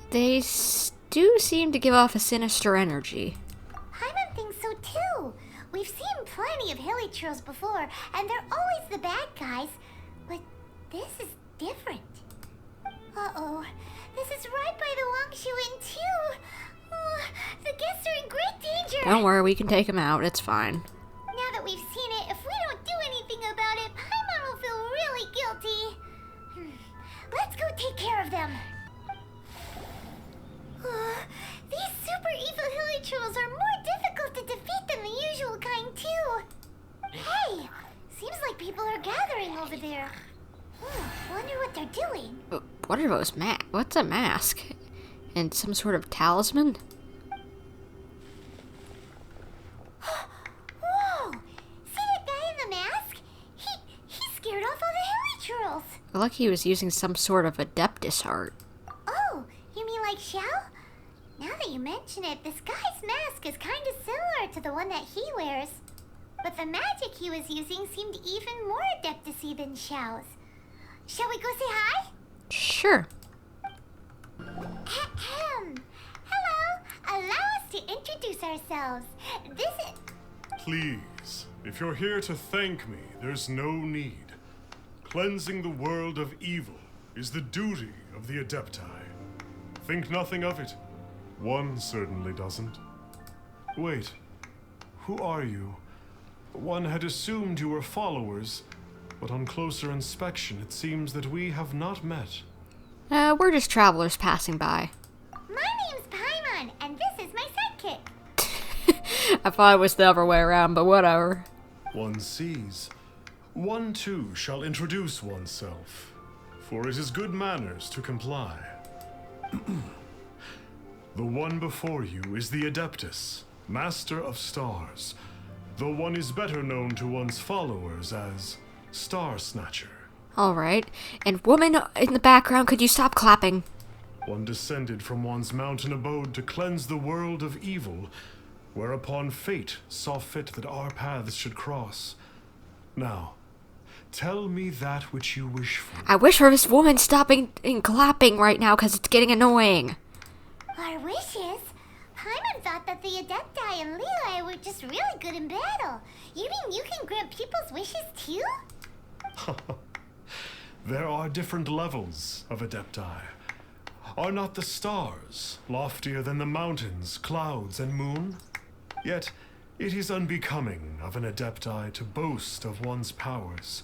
They do seem to give off a sinister energy. Paimon thinks so too. We've seen plenty of hilly trolls before, and they're always the bad guys. But this is different. Uh-oh. This is right by the Wangshu Inn too. Oh, the guests are in great danger. Don't worry, we can take them out. It's fine. Now that we've seen it, if we don't do anything about it, Paimon will feel really guilty. Let's go take care of them. These super evil hilly trolls are more difficult to defeat than the usual kind too. Hey, seems like people are gathering over there. Wonder what they're doing. What are those What's a mask? And some sort of talisman? Whoa! See that guy in the mask? He scared off all the hilly trolls. Like he was using some sort of adeptus art. Oh, you mean like Xiao? Now that you mention it, this guy's mask is kind of similar to the one that he wears. But the magic he was using seemed even more adeptus-y than Xiao's. Shall we go say hi? Sure. Hello. Allow us to introduce ourselves. This is... Please, if you're here to thank me, there's no need. Cleansing the world of evil is the duty of the Adepti. Think nothing of it. One certainly doesn't. Wait, who are you? One had assumed you were followers, but on closer inspection it seems that we have not met. We're just travelers passing by. My name's Paimon, and this is my sidekick. I thought it was the other way around, but whatever. One sees. One too shall introduce oneself, for it is good manners to comply. The one before you is the Adeptus, Master of Stars, though one is better known to one's followers as Star Snatcher. Alright. And woman in the background, could you stop clapping? One descended from one's mountain abode to cleanse the world of evil, whereupon fate saw fit that our paths should cross. Now, tell me that which you wish for. I wish for this woman stopping and clapping right now, because it's getting annoying. Our wishes? Paimon thought that the Adepti and Levi were just really good in battle. You mean you can grant people's wishes too? There are different levels of Adepti. Are not the stars loftier than the mountains, clouds, and moon? Yet, it is unbecoming of an Adepti to boast of one's powers.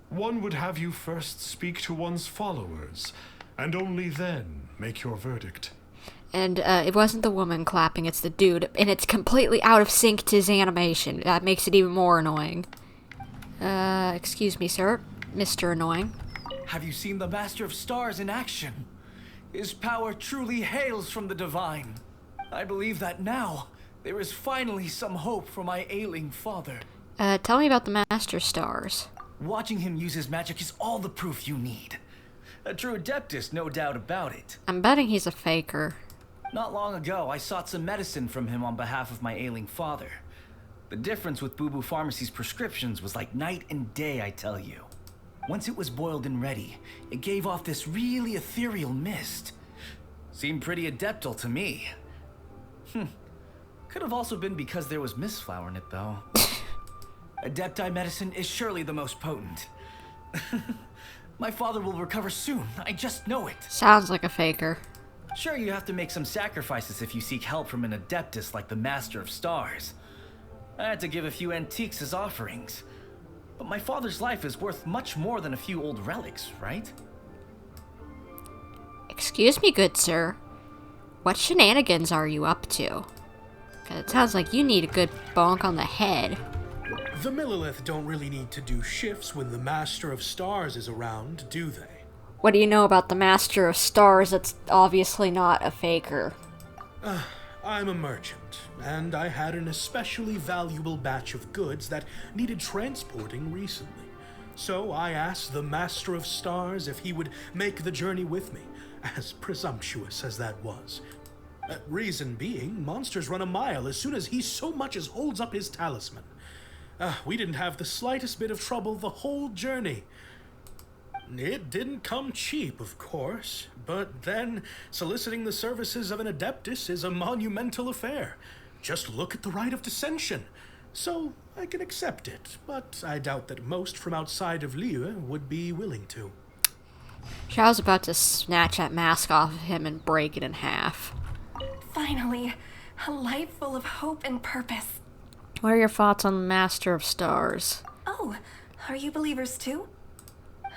One would have you first speak to one's followers, and only then make your verdict. And it wasn't the woman clapping, it's the dude, and it's completely out of sync to his animation. That makes it even more annoying. Excuse me, sir. Mr. Annoying. Have you seen the Master of Stars in action? His power truly hails from the divine. I believe that now, there is finally some hope for my ailing father. Tell me about the Master Stars. Watching him use his magic is all the proof you need. A true Adeptus, no doubt about it. I'm betting he's a faker. Not long ago, I sought some medicine from him on behalf of my ailing father. The difference with Boo Boo Pharmacy's prescriptions was like night and day, I tell you. Once it was boiled and ready, it gave off this really ethereal mist. Seemed pretty adeptal to me. Could have also been because there was mistflower in it, though. Adepti medicine is surely the most potent. My father will recover soon, I just know it. Sounds like a faker. Sure, you have to make some sacrifices if you seek help from an Adeptus like the Master of Stars. I had to give a few antiques as offerings. But my father's life is worth much more than a few old relics, right? Excuse me, good sir. What shenanigans are you up to? 'Cause it sounds like you need a good bonk on the head. The Millilith don't really need to do shifts when the Master of Stars is around, do they? What do you know about the Master of Stars that's obviously not a faker? I'm a merchant, and I had an especially valuable batch of goods that needed transporting recently. So I asked the Master of Stars if he would make the journey with me, as presumptuous as that was. Reason being, monsters run a mile as soon as he so much as holds up his talisman. We didn't have the slightest bit of trouble the whole journey. It didn't come cheap, of course, but then soliciting the services of an Adeptus is a monumental affair. Just look at the Rite of Dissension. So I can accept it, but I doubt that most from outside of Liyue would be willing to. Xiao's about to snatch that mask off of him and break it in half. Finally, a life full of hope and purpose. What are your thoughts on Master of Stars? Oh, are you believers too?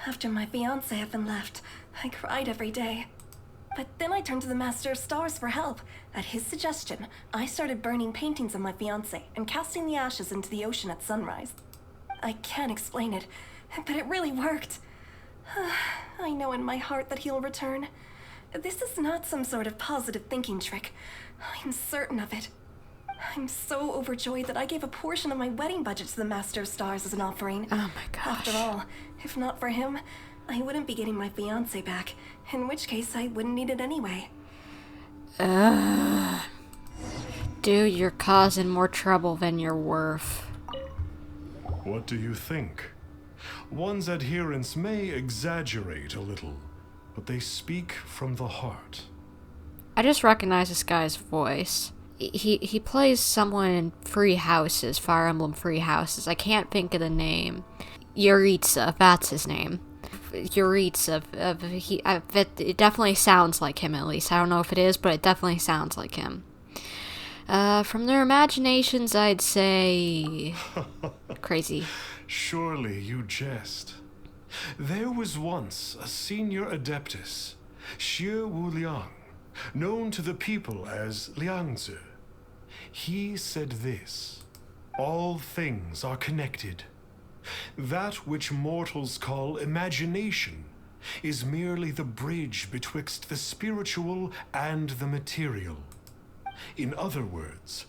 After my fiancé had been left, I cried every day. But then I turned to the Master of Stars for help. At his suggestion, I started burning paintings of my fiancé and casting the ashes into the ocean at sunrise. I can't explain it, but it really worked. I know in my heart that he'll return. This is not some sort of positive thinking trick. I'm certain of it. I'm so overjoyed that I gave a portion of my wedding budget to the Master of Stars as an offering. Oh my gosh. After all, if not for him, I wouldn't be getting my fiancé back, in which case I wouldn't need it anyway. Dude, you're causing more trouble than you're worth. What do you think? One's adherents may exaggerate a little, but they speak from the heart. I just recognize this guy's voice. He plays someone in Free Houses, Fire Emblem Free Houses. I can't think of the name. Yuritsa, that's his name. Yuritsa. It definitely sounds like him, at least. I don't know if it is, but it definitely sounds like him. From their imaginations, I'd say... crazy. Surely you jest. There was once a senior Adeptus, Xie Wuliang, known to the people as Liangzi. He said this: all things are connected. That which mortals call imagination is merely the bridge betwixt the spiritual and the material. In other words,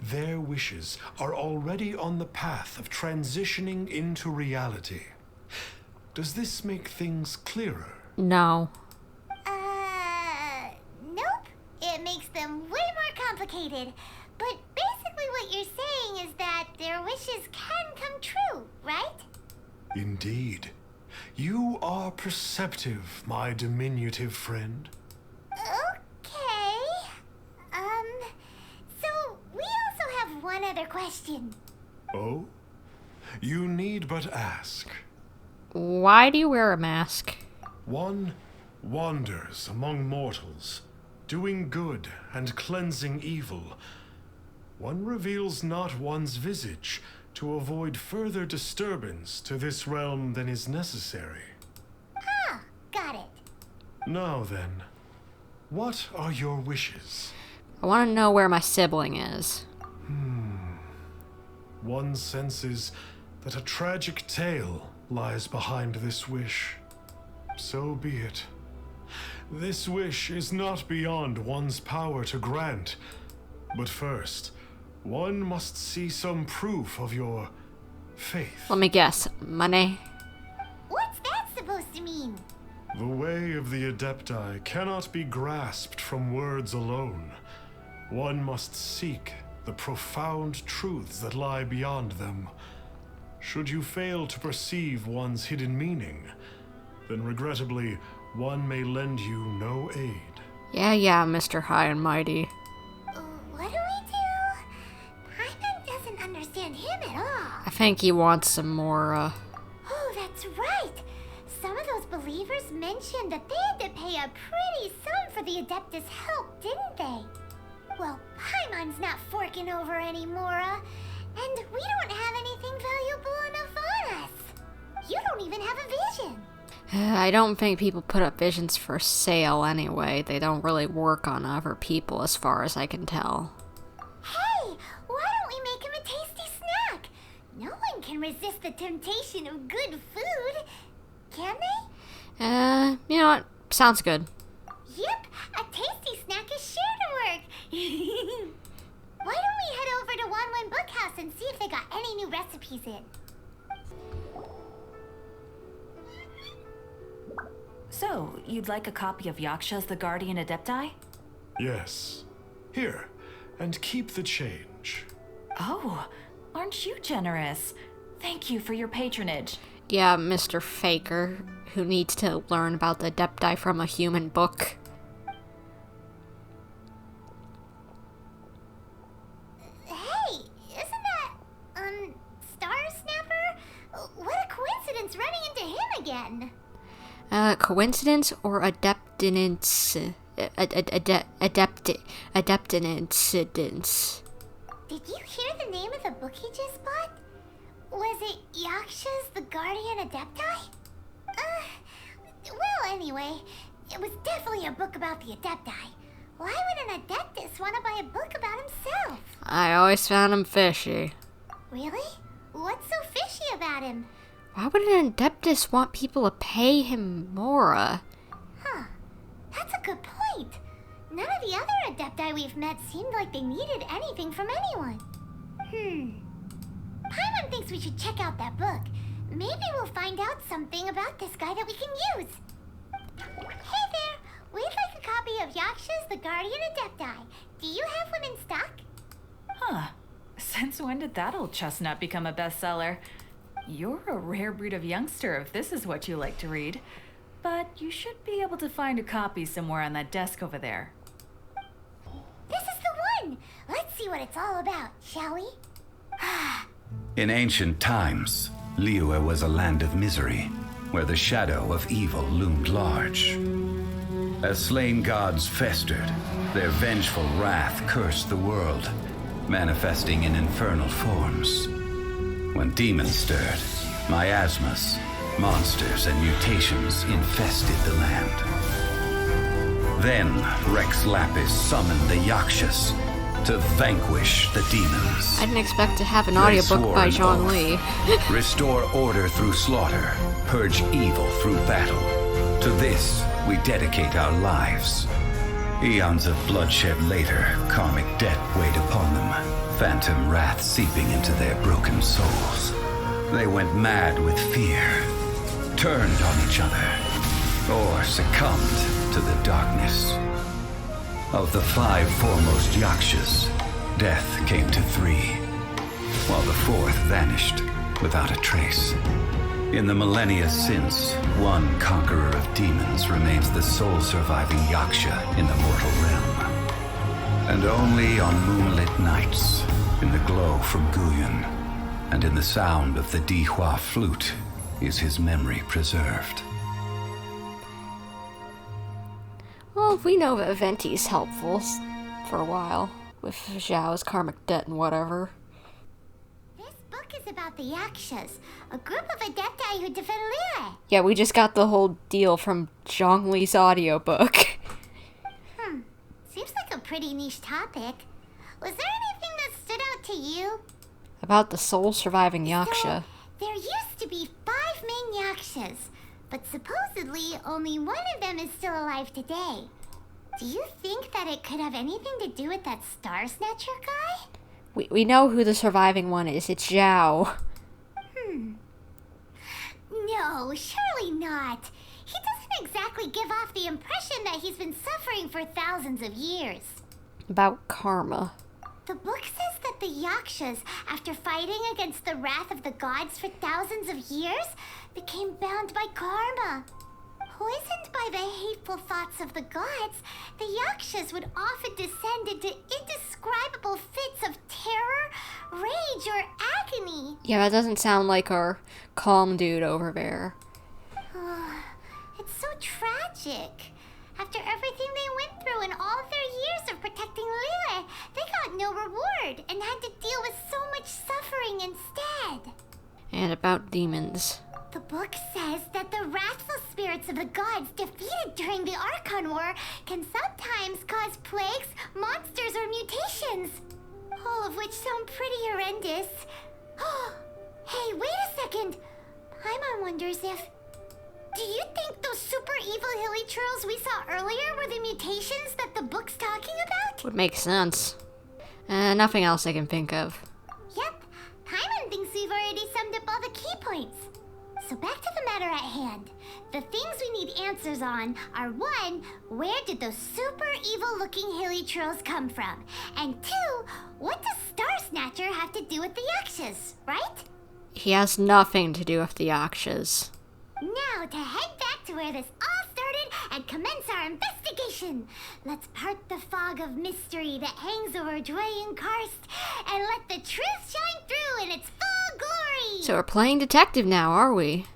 their wishes are already on the path of transitioning into reality. Does this make things clearer? No. Nope. It makes them way more complicated. But basically what you're saying is that their wishes can come true, right? Indeed. You are perceptive, my diminutive friend. Okay. So we also have one other question. Oh? You need but ask. Why do you wear a mask? One wanders among mortals, doing good and cleansing evil. One reveals not one's visage to avoid further disturbance to this realm than is necessary. Ah, got it. Now then, what are your wishes? I want to know where my sibling is. One senses that a tragic tale lies behind this wish. So be it. This wish is not beyond one's power to grant. But first, one must see some proof of your faith. Let me guess. Money? What's that supposed to mean? The way of the Adepti cannot be grasped from words alone. One must seek the profound truths that lie beyond them. Should you fail to perceive one's hidden meaning, then regrettably, one may lend you no aid. Yeah, Mr. High and Mighty. What do we do? Paimon doesn't understand him at all. I think he wants some more, Oh, that's right. Some of those believers mentioned that they had to pay a pretty sum for the Adeptus' help, didn't they? Well, Paimon's not forking over anymore, and we don't have anything valuable enough on us. You don't even have a vision. I don't think people put up visions for sale anyway. They don't really work on other people as far as I can tell. Hey, why don't we make him a tasty snack? No one can resist the temptation of good food, can they? You know what? Sounds good. Yep, a tasty snack is sure to work. Why don't we head over to Wanwen Bookhouse and see if they got any new recipes in? So, you'd like a copy of Yaksha's The Guardian Adepti? Yes. Here, and keep the change. Oh, aren't you generous? Thank you for your patronage. Yeah, Mr. Faker, who needs to learn about the Adepti from a human book. Hey, isn't that, Star Snapper? What a coincidence running into him again. Coincidence or adeptinance? Adeptinance. Did you hear the name of the book he just bought? Was it Yaksha's The Guardian Adepti? Well, anyway, it was definitely a book about the Adepti. Why would an Adeptus want to buy a book about himself? I always found him fishy. Really? What's so fishy about him? Why would an Adeptus want people to pay him more? Huh. That's a good point. None of the other Adepti we've met seemed like they needed anything from anyone. Paimon thinks we should check out that book. Maybe we'll find out something about this guy that we can use. Hey there! We'd like a copy of Yaksha's The Guardian Adepti. Do you have one in stock? Huh. Since when did that old chestnut become a bestseller? You're a rare breed of youngster if this is what you like to read. But you should be able to find a copy somewhere on that desk over there. This is the one! Let's see what it's all about, shall we? In ancient times, Liyue was a land of misery, where the shadow of evil loomed large. As slain gods festered, their vengeful wrath cursed the world, manifesting in infernal forms. When demons stirred, miasmas, monsters, and mutations infested the land. Then Rex Lapis summoned the Yakshas to vanquish the demons. I didn't expect to have an They audiobook swore by an Zhang oath. Li. Restore order through slaughter, purge evil through battle. To this, we dedicate our lives. Eons of bloodshed later, karmic debt weighed upon them, phantom wrath seeping into their broken souls. They went mad with fear, turned on each other, or succumbed to the darkness. Of the 5 foremost Yakshas, death came to 3, while the 4th vanished without a trace. In the millennia since, one conqueror of demons remains the sole surviving Yaksha in the mortal realm. And only on moonlit nights, in the glow from Guyon, and in the sound of the Dihua flute, is his memory preserved. Well, we know that Venti's helpful for a while, with Xiao's karmic debt and whatever. This book is about the Yakshas, a group of Adepti who defend Liyue. Yeah, we just got the whole deal from Zhang Li's audiobook. Seems like a pretty niche topic. Was there anything that stood out to you? About the sole surviving Yaksha. So, there used to be 5 main Yakshas, but supposedly only one of them is still alive today. Do you think that it could have anything to do with that Star Snatcher guy? We know who the surviving one is. It's Xiao. No, surely not. He doesn't exactly give off the impression that he's been suffering for thousands of years. About karma. The book says that the Yakshas, after fighting against the wrath of the gods for thousands of years, became bound by karma. Poisoned by the hateful thoughts of the gods, the Yakshas would often descend into indescribable fits of terror, rage, or agony. Yeah, that doesn't sound like our calm dude over there. It's so tragic. After everything they went through and all of their years of protecting Liyue, they got no reward and had to deal with so much suffering instead. And about demons. The book says that the wrathful spirits of the gods defeated during the Archon War can sometimes cause plagues, monsters, or mutations. All of which sound pretty horrendous. Hey, wait a second. Paimon wonders if... Do you think those super evil hilly churls we saw earlier were the mutations that the book's talking about? Would make sense. Nothing else I can think of. Yep. Paimon thinks we've already summed up all the key points. So back to the matter at hand. The things we need answers on are 1, where did those super evil looking hilly churls come from? And 2, what does Star Snatcher have to do with the Yakshas, right? He has nothing to do with the Yakshas. Now to head back back to where this all started and commence our investigation. Let's part the fog of mystery that hangs over Dwayne Karst and let the truth shine through in its full glory. So we're playing detective now, are we?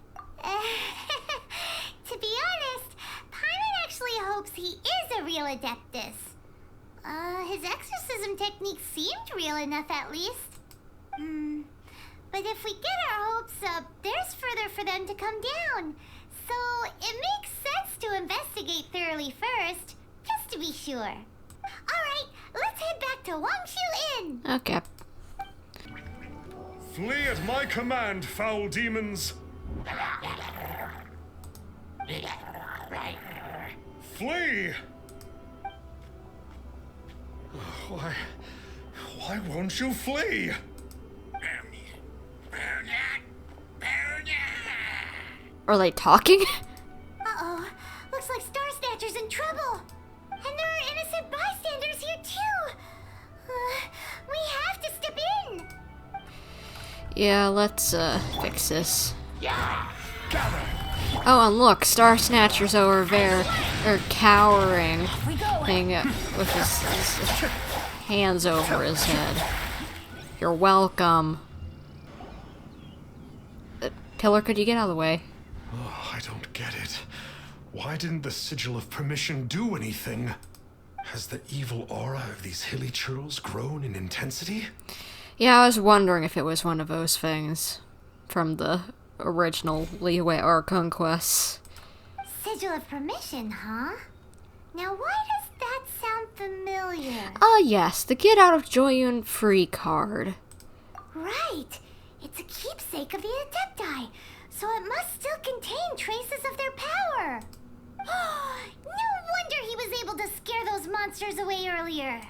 To be honest, Paimon actually hopes he is a real Adeptus. His exorcism technique seemed real enough at least. But if we get our hopes up, there's further for them to come down. So it makes sense to investigate thoroughly first, just to be sure. Alright, let's head back to Wangshu Inn. Okay. Flee at my command, foul demons! Flee! Why won't you flee? Are they talking? Uh-oh, looks like Star Snatcher's in trouble. And there are innocent bystanders here too. We have to step in. Yeah, let's fix this. Gather! Oh, and look, Star Snatcher's over there, or cowering, thing with his hands over his head. You're welcome. Pillar, could you get out of the way? Oh, I don't get it. Why didn't the Sigil of Permission do anything? Has the evil aura of these hilly churls grown in intensity? Yeah, I was wondering if it was one of those things from the original Liyue Aura Conquests. Sigil of Permission, huh? Now why does that sound familiar? Ah, yes, the Get Out of Joyun free card. Right! It's a keepsake of the Adepti, so it must still contain traces of their power. No wonder he was able to scare those monsters away earlier.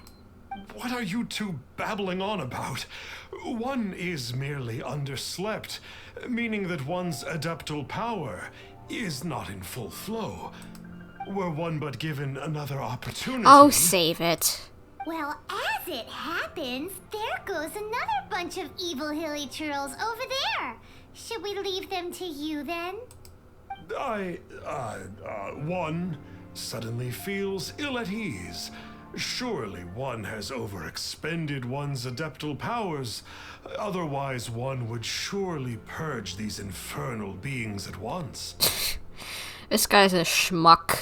What are you two babbling on about? One is merely underslept, meaning that one's adeptal power is not in full flow. Were one but given another opportunity... Oh, save it. Well, as it happens, there goes another bunch of evil hilly churls over there. Should we leave them to you then? One suddenly feels ill at ease. Surely one has overexpended one's adeptal powers. Otherwise, one would surely purge these infernal beings at once. This guy's a schmuck.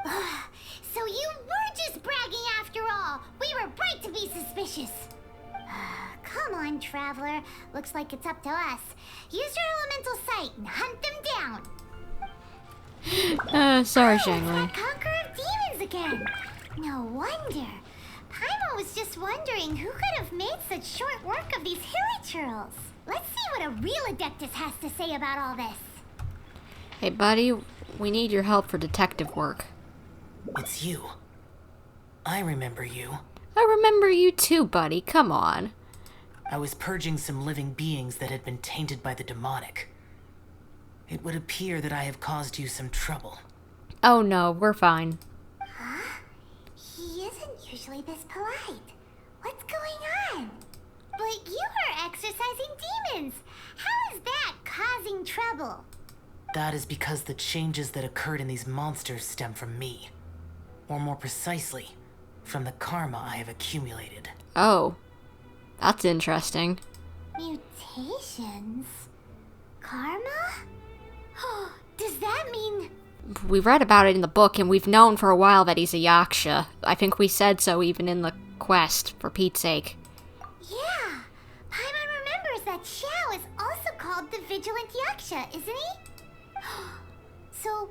So you were just bragging after all. We were right to be suspicious. Come on, Traveler. Looks like it's up to us. Use your elemental sight and hunt them down. Sorry, It's Shangli. that Conqueror of Demons again. No wonder. Paimon was just wondering who could have made such short work of these hilly churls. Let's see what a real Adeptus has to say about all this. Hey, buddy, we need your help for detective work. It's you. I remember you. I remember you too, buddy. Come on. I was purging some living beings that had been tainted by the demonic. It would appear that I have caused you some trouble. Oh no, we're fine. He isn't usually this polite. What's going on? But you are exercising demons. How is that causing trouble? That is because the changes that occurred in these monsters stem from me. Or more precisely, from the karma I have accumulated. Oh, that's interesting. Mutations? Karma? Does that mean... We read about it in the book, and we've known for a while that he's a Yaksha. I think we said so even in the quest, for Pete's sake. Yeah! Paimon remembers that Xiao is also called the Vigilant Yaksha, isn't he? So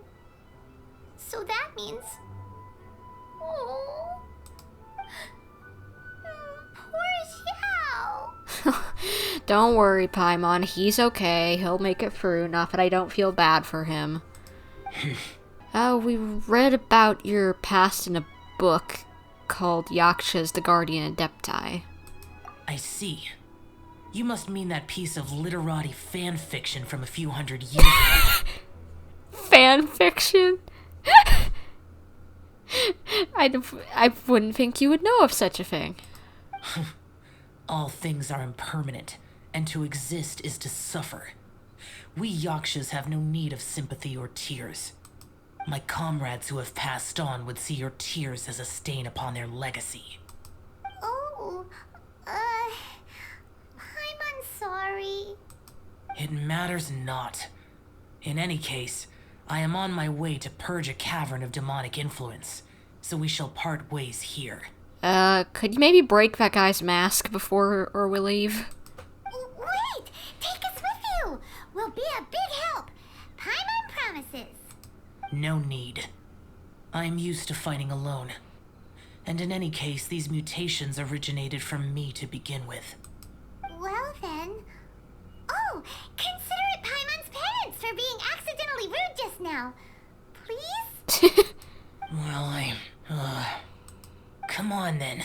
that means... Oh... Poor Xiao! Don't worry, Paimon. He's okay. He'll make it through. Not that I don't feel bad for him. We read about your past in a book called Yaksha's the Guardian Adepti. I see. You must mean that piece of literati fan fiction from a few hundred years ago. Fan fiction? I wouldn't think you would know of such a thing. All things are impermanent, and to exist is to suffer. We Yakshas have no need of sympathy or tears. My comrades who have passed on would see your tears as a stain upon their legacy. Oh, I'm sorry. It matters not. In any case, I am on my way to purge a cavern of demonic influence, so we shall part ways here. Could you maybe break that guy's mask before or we leave? Wait! Take us with you! We'll be a big help! Paimon promises! No need. I am used to fighting alone. And in any case, these mutations originated from me to begin with. Well then... Oh! Consider it Paimon's penance for being accidentally rude just now. Please? Well, come on then.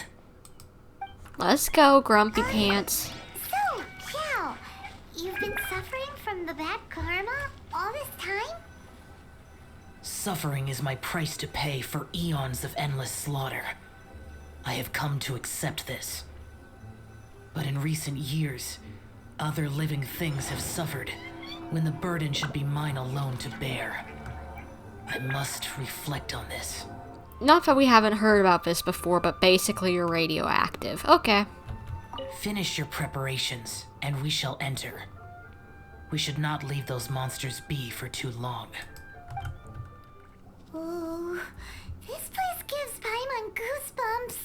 Let's go, Grumpy Pants. So, Xiao, you've been suffering from the bad karma all this time? Suffering is my price to pay for eons of endless slaughter. I have come to accept this. But in recent years, other living things have suffered, when the burden should be mine alone to bear. I must reflect on this. Not that we haven't heard about this before, but basically you're radioactive. Okay. Finish your preparations, and we shall enter. We should not leave those monsters be for too long. Ooh, this place gives Paimon goosebumps.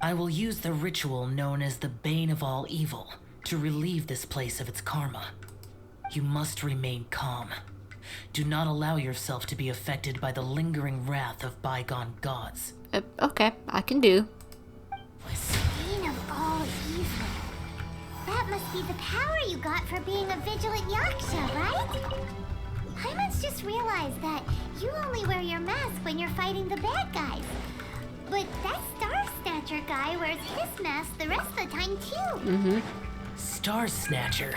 I will use the ritual known as the Bane of All Evil to relieve this place of its karma. You must remain calm. Do not allow yourself to be affected by the lingering wrath of bygone gods. Okay, I can do. Bane of all evil. That must be the power you got for being a vigilant Yaksha, right? Paimon's just realized that you only wear your mask when you're fighting the bad guys. But that Star Snatcher guy wears his mask the rest of the time too. Star Snatcher?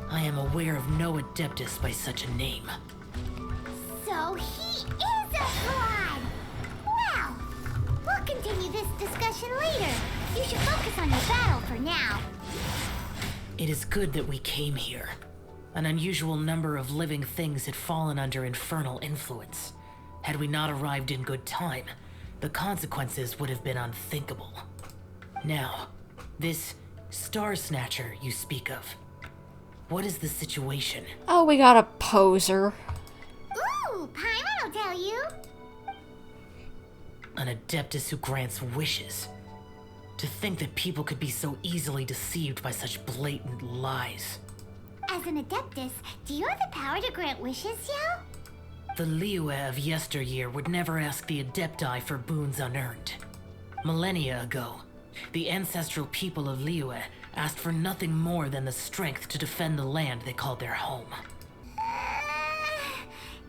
I am aware of no adeptus by such a name. So he is a fraud! Well, we'll continue this discussion later. You should focus on your battle for now. It is good that we came here. An unusual number of living things had fallen under infernal influence. Had we not arrived in good time, the consequences would have been unthinkable. Now, this Star Snatcher you speak of, what is the situation? Oh, we got a poser. Ooh, Paimon will tell you. An adeptus who grants wishes. To think that people could be so easily deceived by such blatant lies. As an adeptus, do you have the power to grant wishes, Xiao? The Liyue of yesteryear would never ask the Adepti for boons unearned. Millennia ago, the ancestral people of Liyue asked for nothing more than the strength to defend the land they called their home.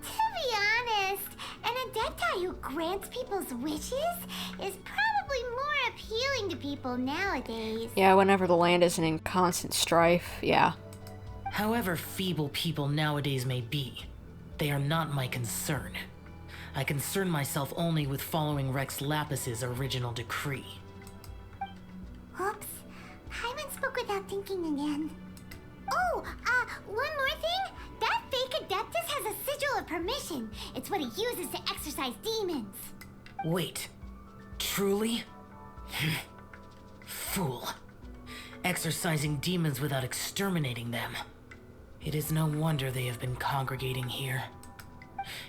To be honest, an adepti who grants people's wishes is probably more appealing to people nowadays. Yeah, whenever the land isn't in constant strife, yeah. However feeble people nowadays may be, they are not my concern. I concern myself only with following Rex Lapis's original decree. Oops. Paimon spoke without thinking again. Oh, one more thing. That fake adeptus has a sigil of permission. It's what he uses to exorcise demons. Wait, truly? Fool. Exorcising demons without exterminating them. It is no wonder they have been congregating here.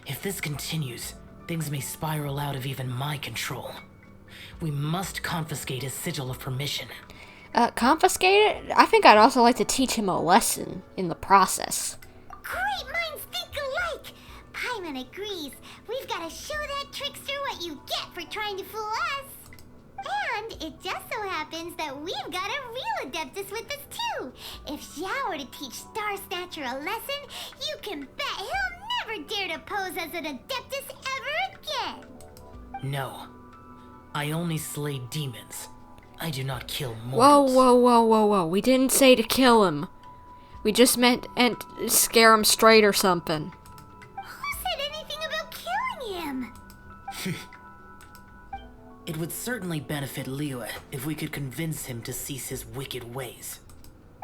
If this continues, things may spiral out of even my control. We must confiscate his sigil of permission. Confiscate it? I think I'd also like to teach him a lesson in the process. Great minds think alike! Paimon agrees. We've got to show that trickster what you get for trying to fool us. And it just so happens that we've got a real adeptus with us too. If Xiao were to teach Star Snatcher a lesson, you can bet he'll never dare to pose as an adeptus ever again. No. I only slay demons. I do not kill Whoa, mortals. whoa. We didn't say to kill him. We just meant and scare him straight or something. Who said anything about killing him? It would certainly benefit Liyue if we could convince him to cease his wicked ways.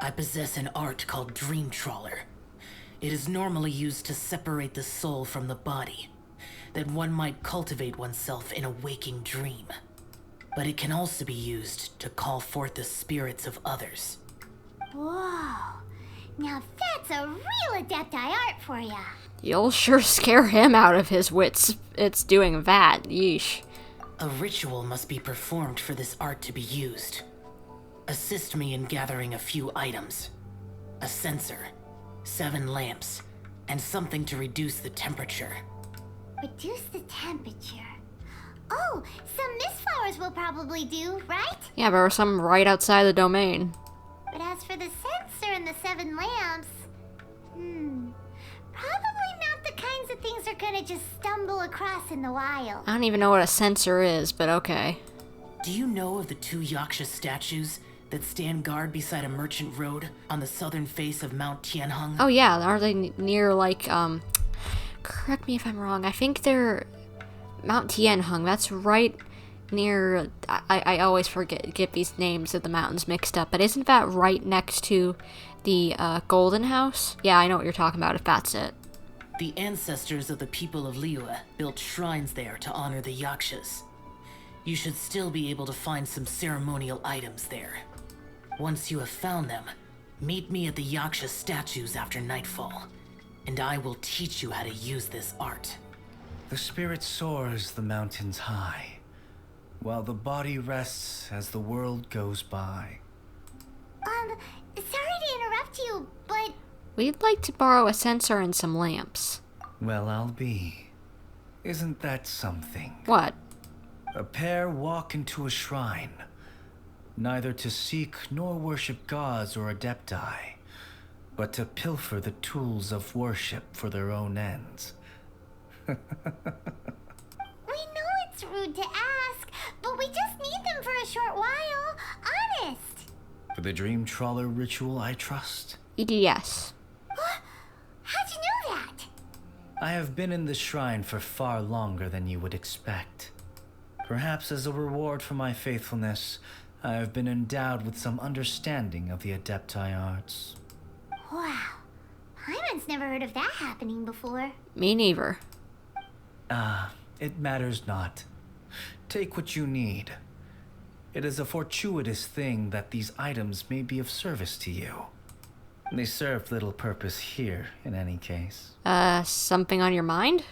I possess an art called Dream Trawler. It is normally used to separate the soul from the body, that one might cultivate oneself in a waking dream. But it can also be used to call forth the spirits of others. Whoa. Now that's a real Adepti art for ya. You'll sure scare him out of his wits. It's doing that. Yeesh. A ritual must be performed for this art to be used. Assist me in gathering a few items. A censer, 7 lamps, and something to reduce the temperature. Reduce the temperature. Oh, some mist flowers will probably do, right? Yeah, there are some right outside the domain. But as for the censer and the 7 lamps, probably not the kinds of things they're gonna just stumble across in the wild. I don't even know what a sensor is, but okay. Do you know of the 2 Yaksha statues that stand guard beside a merchant road on the southern face of Mount Tianheng? Oh yeah, are they near like, correct me if I'm wrong, I think they're Mount Tianheng, that's right near, I always get these names of the mountains mixed up, but isn't that right next to the Golden House? Yeah, I know what you're talking about, if that's it. The ancestors of the people of Liyue built shrines there to honor the Yakshas. You should still be able to find some ceremonial items there. Once you have found them, meet me at the Yaksha statues after nightfall, and I will teach you how to use this art. The spirit soars the mountains high, while the body rests as the world goes by. Sorry to interrupt you, but... We'd like to borrow a censer and some lamps. Well, I'll be. Isn't that something? What? A pair walk into a shrine, neither to seek nor worship gods or adepti, but to pilfer the tools of worship for their own ends. We know it's rude to ask, but we just need them for a short while. Honest. For the Dream Trawler ritual, I trust. Yes. How'd you know that? I have been in the shrine for far longer than you would expect. Perhaps as a reward for my faithfulness, I have been endowed with some understanding of the Adepti arts. Wow. Hyman's never heard of that happening before. Me neither. It matters not. Take what you need. It is a fortuitous thing that these items may be of service to you. They serve little purpose here, in any case. Something on your mind?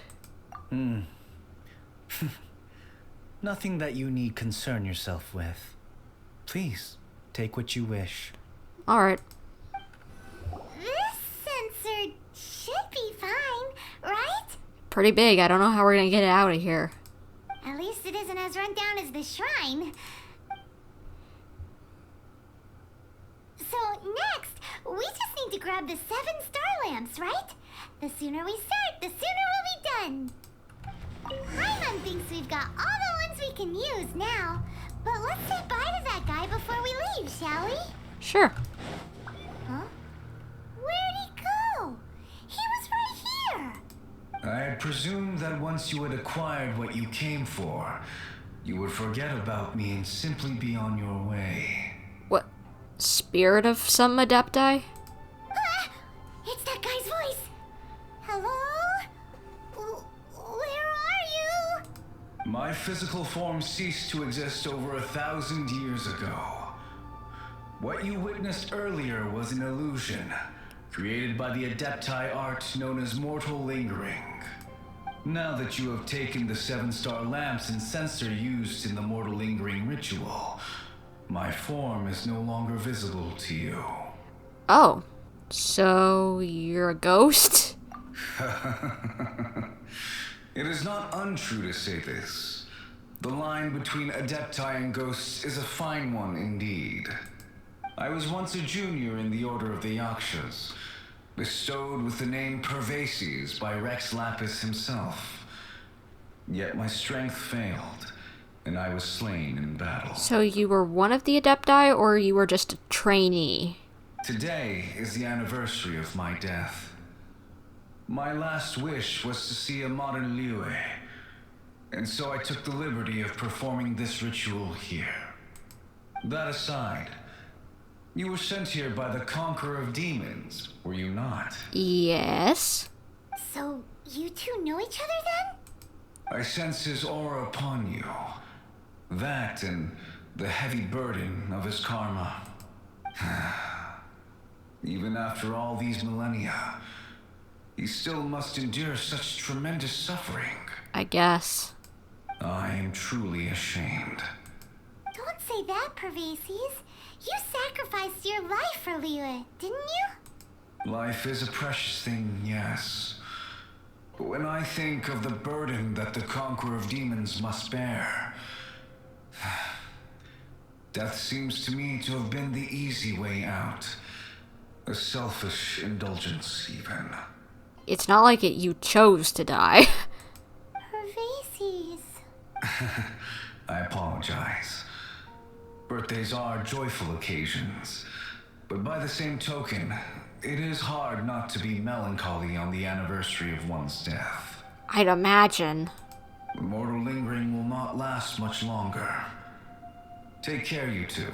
Nothing that you need concern yourself with. Please, take what you wish. Alright. This sensor should be fine, right? Pretty big. I don't know how we're gonna get it out of here. At least it isn't as run down as the shrine. So next, we just need to grab the 7 star lamps, right? The sooner we start, the sooner we'll be done. Hyman thinks we've got all the ones we can use now. But let's say bye to that guy before we leave, shall we? Sure. Huh? Where'd he go? He was right here. I had presumed that once you had acquired what you came for, you would forget about me and simply be on your way. What? Spirit of some adepti? Ah, it's that guy's voice. Hello? Where are you? My physical form ceased to exist over 1,000 years ago. What you witnessed earlier was an illusion, created by the Adepti art known as mortal lingering. Now that you have taken the 7-star lamps and censer used in the mortal lingering ritual, my form is no longer visible to you. Oh. So you're a ghost? It is not untrue to say this. The line between Adepti and ghosts is a fine one indeed. I was once a junior in the Order of the Yakshas, bestowed with the name Pervases by Rex Lapis himself. Yet my strength failed, and I was slain in battle. So you were one of the adepti, or you were just a trainee? Today is the anniversary of my death. My last wish was to see a modern Liyue, and so I took the liberty of performing this ritual here. That aside, You were sent here by the Conqueror of Demons, were you not? Yes. So, you two know each other then? I sense his aura upon you. That and the heavy burden of his karma. Even after all these millennia, he still must endure such tremendous suffering. I guess. I am truly ashamed. Don't say that, Pervases. You sacrificed your life for Liyue, didn't you? Life is a precious thing, yes. But when I think of the burden that the Conqueror of Demons must bear, death seems to me to have been the easy way out. A selfish indulgence, even. It's not like you chose to die. Pervases. I apologize. Birthdays are joyful occasions, but by the same token, it is hard not to be melancholy on the anniversary of one's death. I'd imagine. The mortal lingering will not last much longer. Take care, you two,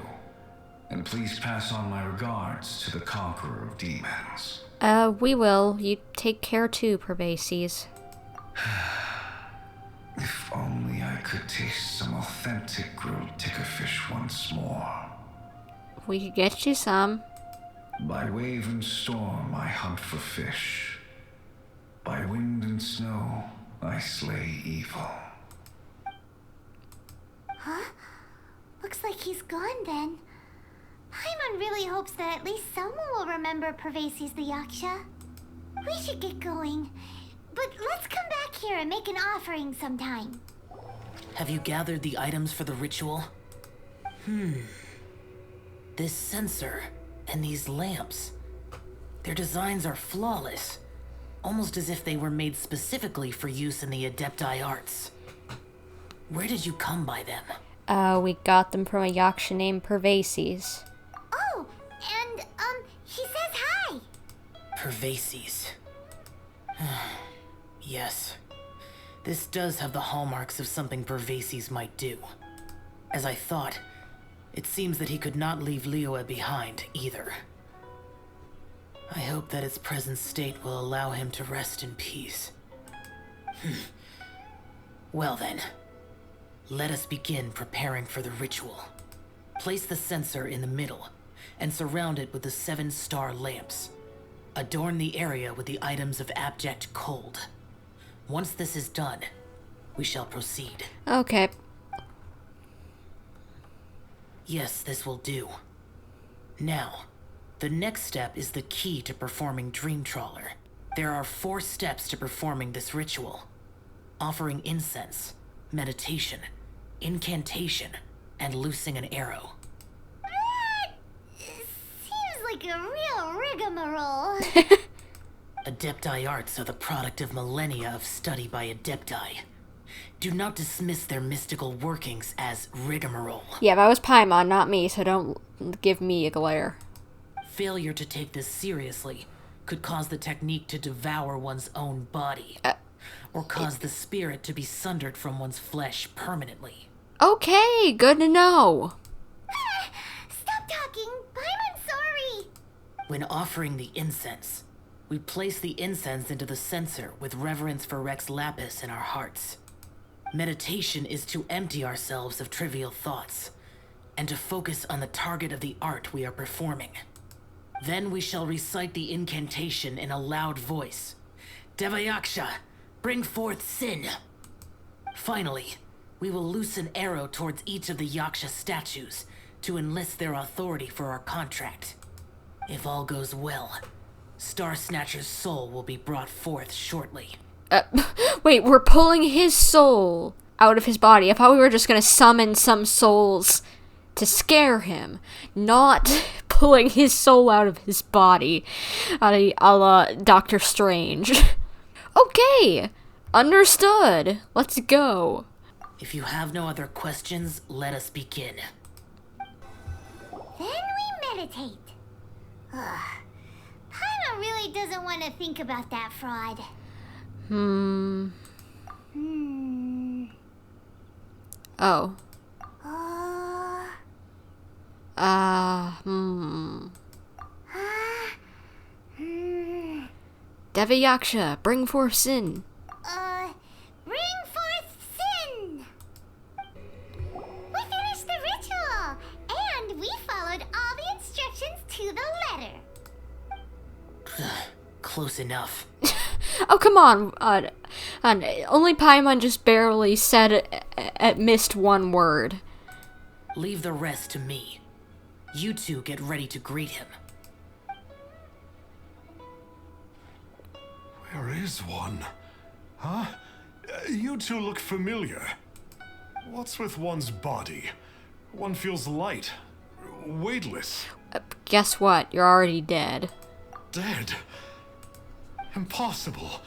and please pass on my regards to the Conqueror of Demons. We will. You take care too, Pervases. If only I could taste some authentic grilled tickerfish once more. We could get you some. By wave and storm I hunt for fish. By wind and snow I slay evil. Huh? Looks like he's gone then. Paimon really hopes that at least someone will remember Pervases the Yaksha. We should get going. But let's come back here and make an offering sometime. Have you gathered the items for the ritual? This sensor and these lamps. Their designs are flawless. Almost as if they were made specifically for use in the Adepti arts. Where did you come by them? We got them from a Yaksha named Pervases. Oh, and, he says hi. Pervases. Yes. This does have the hallmarks of something Pervases might do. As I thought, it seems that he could not leave Liyue behind, either. I hope that its present state will allow him to rest in peace. Well then, let us begin preparing for the ritual. Place the censer in the middle, and surround it with the 7-star lamps. Adorn the area with the items of abject cold. Once this is done, we shall proceed. Okay. Yes, this will do. Now, the next step is the key to performing Dream Trawler. There are 4 steps to performing this ritual. Offering incense, meditation, incantation, and loosing an arrow. Seems like a real rigmarole. Adepti arts are the product of millennia of study by Adepti. Do not dismiss their mystical workings as rigmarole. Yeah, that was Paimon, not me, so don't give me a glare. Failure to take this seriously could cause the technique to devour one's own body, or cause the spirit to be sundered from one's flesh permanently. Okay, good to know. Stop talking. Paimon's sorry. When offering the incense, we place the incense into the censer with reverence for Rex Lapis in our hearts. Meditation is to empty ourselves of trivial thoughts, and to focus on the target of the art we are performing. Then we shall recite the incantation in a loud voice. Devayaksha, bring forth sin. Finally, we will loose an arrow towards each of the Yaksha statues to enlist their authority for our contract. If all goes well, Star Snatcher's soul will be brought forth shortly. Wait, we're pulling his soul out of his body. I thought we were just gonna summon some souls to scare him, not pulling his soul out of his body, a la Doctor Strange. Okay, understood. Let's go. If you have no other questions, let us begin. Then we meditate. Ugh. Paimon really doesn't want to think about that fraud. Oh. Devi Yaksha, bring forth sin. Bring forth sin! We finished the ritual, and we followed all the instructions to the letter. Close enough. Oh, come on. Only Paimon just barely missed one word. Leave the rest to me. You two get ready to greet him. Where is one? Huh? You two look familiar. What's with one's body? One feels light, weightless. Guess what? You're already dead. Dead? Impossible.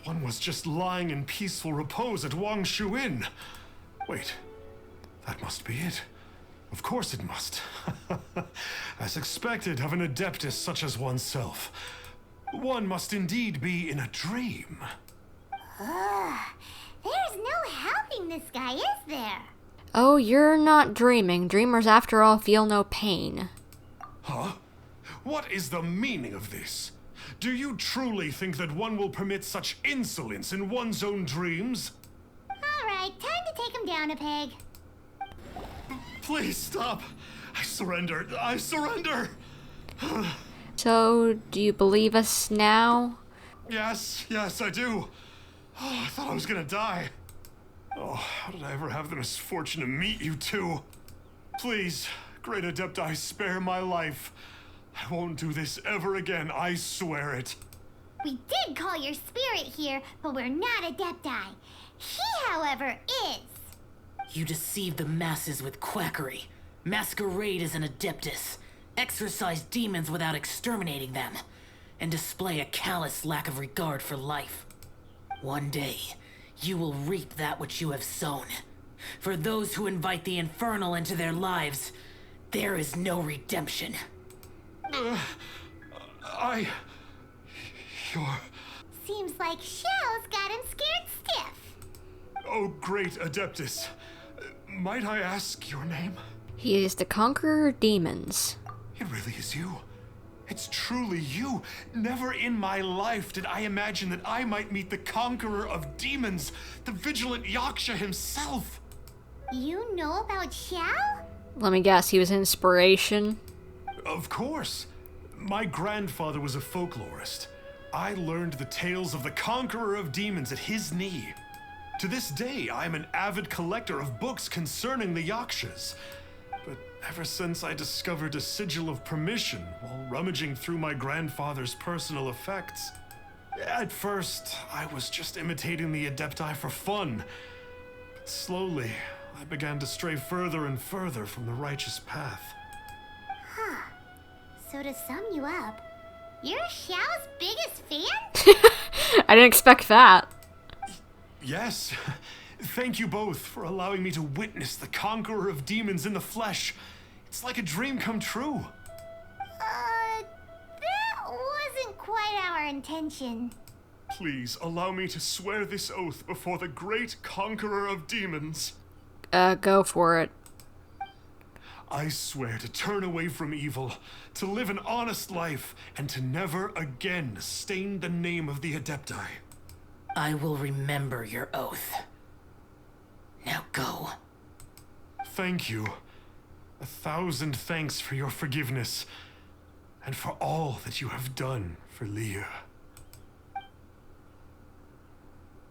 One was just lying in peaceful repose at Wangshu Inn. Wait, that must be it. Of course it must. As expected of an adeptus such as oneself. One must indeed be in a dream. There's no helping this guy, is there? Oh, you're not dreaming. Dreamers, after all, feel no pain. Huh? What is the meaning of this? Do you truly think that one will permit such insolence in one's own dreams? Alright, time to take him down a peg. Please stop. I surrender. I surrender. So, do you believe us now? Yes, I do. Oh, I thought I was gonna die. Oh, how did I ever have the misfortune to meet you two? Please, great Adepti, spare my life. I won't do this ever again, I swear it. We did call your spirit here, but we're not Adepti. He, however, is. You deceive the masses with quackery. Masquerade as an adeptus. Exorcise demons without exterminating them. And display a callous lack of regard for life. One day, you will reap that which you have sown. For those who invite the infernal into their lives, there is no redemption. You're... Seems like Xiao's got him scared stiff. Oh, great Adeptus. Might I ask your name? He is the conqueror of demons. It really is you. It's truly you. Never in my life did I imagine that I might meet the conqueror of demons, the Vigilant Yaksha himself. You know about Xiao? Let me guess, he was inspiration? Of course. My grandfather was a folklorist. I learned the tales of the conqueror of demons at his knee. To this day, I am an avid collector of books concerning the Yakshas. But ever since I discovered a sigil of permission while rummaging through my grandfather's personal effects, at first, I was just imitating the Adepti for fun. But slowly, I began to stray further and further from the righteous path. Huh. So to sum you up, you're Xiao's biggest fan? I didn't expect that. Yes. Thank you both for allowing me to witness the conqueror of demons in the flesh. It's like a dream come true. That wasn't quite our intention. Please allow me to swear this oath before the great conqueror of demons. Go for it. I swear to turn away from evil, to live an honest life, and to never again stain the name of the Adepti. I will remember your oath. Now go. Thank you. 1,000 thanks for your forgiveness, and for all that you have done for Leah.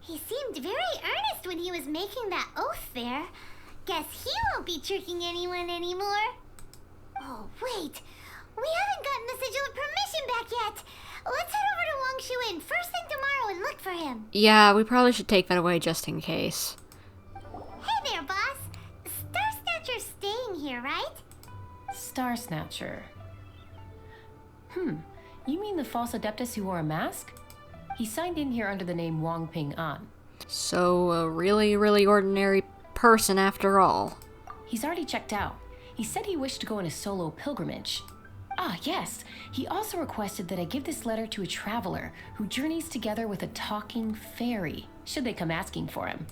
He seemed very earnest when he was making that oath there. Guess he won't be tricking anyone anymore. Oh, wait. We haven't gotten the sigil of permission back yet. Let's head over to Wangshu Inn first thing tomorrow and look for him. Yeah, we probably should take that away just in case. Hey there, boss. Star Snatcher's staying here, right? Star Snatcher. You mean the false adeptus who wore a mask? He signed in here under the name Wang Ping An. So, a really, really ordinary person after all. He's already checked out. He said he wished to go on a solo pilgrimage. Ah, yes. He also requested that I give this letter to a traveler who journeys together with a talking fairy, should they come asking for him.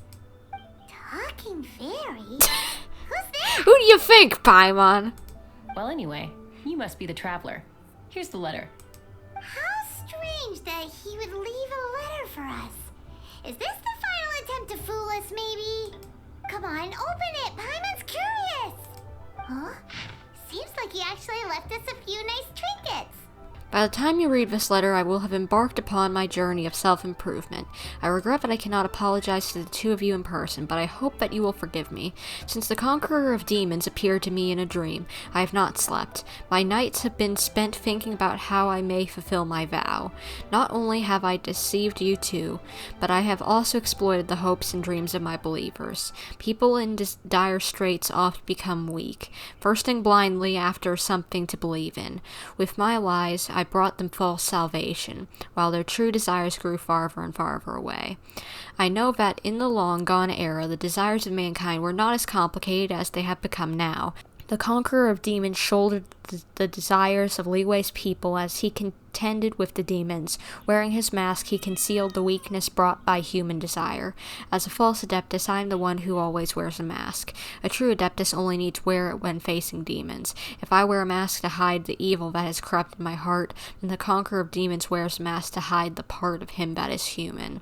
Talking fairy? Who's that? Who do you think, Paimon? Well, anyway, you must be the traveler. Here's the letter. How strange that he would leave a letter for us. Is this the final attempt to fool us, maybe? Come on, open it. Paimon's curious. Huh? Seems like he actually left us a few nice trinkets. By the time you read this letter, I will have embarked upon my journey of self-improvement. I regret that I cannot apologize to the two of you in person, but I hope that you will forgive me. Since the conqueror of demons appeared to me in a dream, I have not slept. My nights have been spent thinking about how I may fulfill my vow. Not only have I deceived you two, but I have also exploited the hopes and dreams of my believers. People in dire straits often become weak, thirsting blindly after something to believe in. With my lies, I brought them false salvation, while their true desires grew farther and farther away. I know that in the long-gone era, the desires of mankind were not as complicated as they have become now. The conqueror of demons shouldered the desires of Liwei's people as he contended with the demons. Wearing his mask, he concealed the weakness brought by human desire. As a false adeptus, I am the one who always wears a mask. A true adeptus only needs to wear it when facing demons. If I wear a mask to hide the evil that has corrupted my heart, then the conqueror of demons wears a mask to hide the part of him that is human.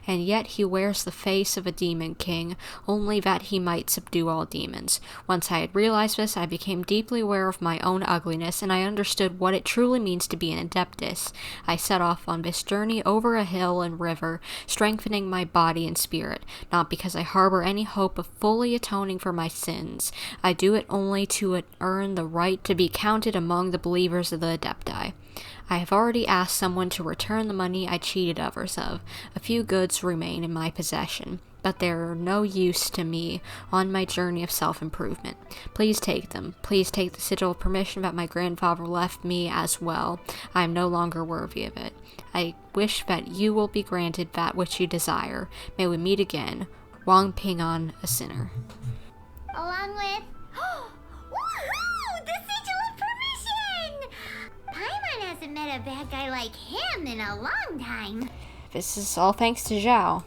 And yet he wears the face of a demon king, only that he might subdue all demons. Once I had realized this, I became deeply aware of my own ugliness, and I understood what it truly means to be an adeptus. I set off on this journey over a hill and river, strengthening my body and spirit, not because I harbor any hope of fully atoning for my sins. I do it only to earn the right to be counted among the believers of the Adepti. I have already asked someone to return the money I cheated others of. A few goods remain in my possession, but they are no use to me on my journey of self-improvement. Please take them. Please take the sigil of permission that my grandfather left me as well. I am no longer worthy of it. I wish that you will be granted that which you desire. May we meet again. Wang Pingan, a sinner. Along with... Woohoo! The sigil of permission! Paimon hasn't met a bad guy like him in a long time. This is all thanks to Xiao.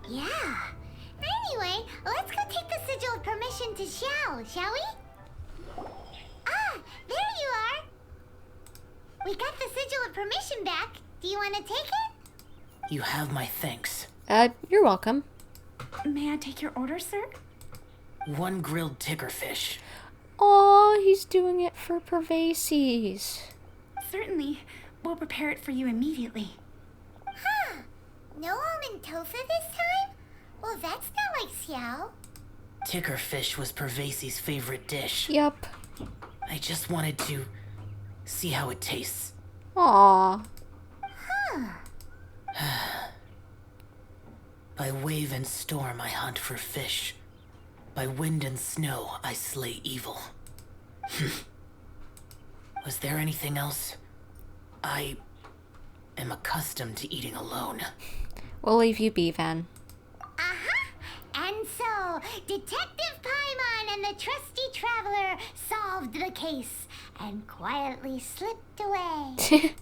Yeah. Anyway, let's go take the sigil of permission to Xiao, shall we? Ah, there you are. We got the sigil of permission back. Do you want to take it? You have my thanks. You're welcome. May I take your order, sir? 1 grilled tickerfish. Aw, he's doing it for Pervases. Certainly. We'll prepare it for you immediately. Huh. No almond tofu this time? Well, that's not like Xiao. Tickerfish was Pervases' favorite dish. Yep. I just wanted to see how it tastes. Aw. By wave and storm I hunt for fish. By wind and snow I slay evil. Was there anything else? I am accustomed to eating alone. We'll leave you be, then. Uh-huh. And so, Detective Paimon and the trusty traveler solved the case and quietly slipped away.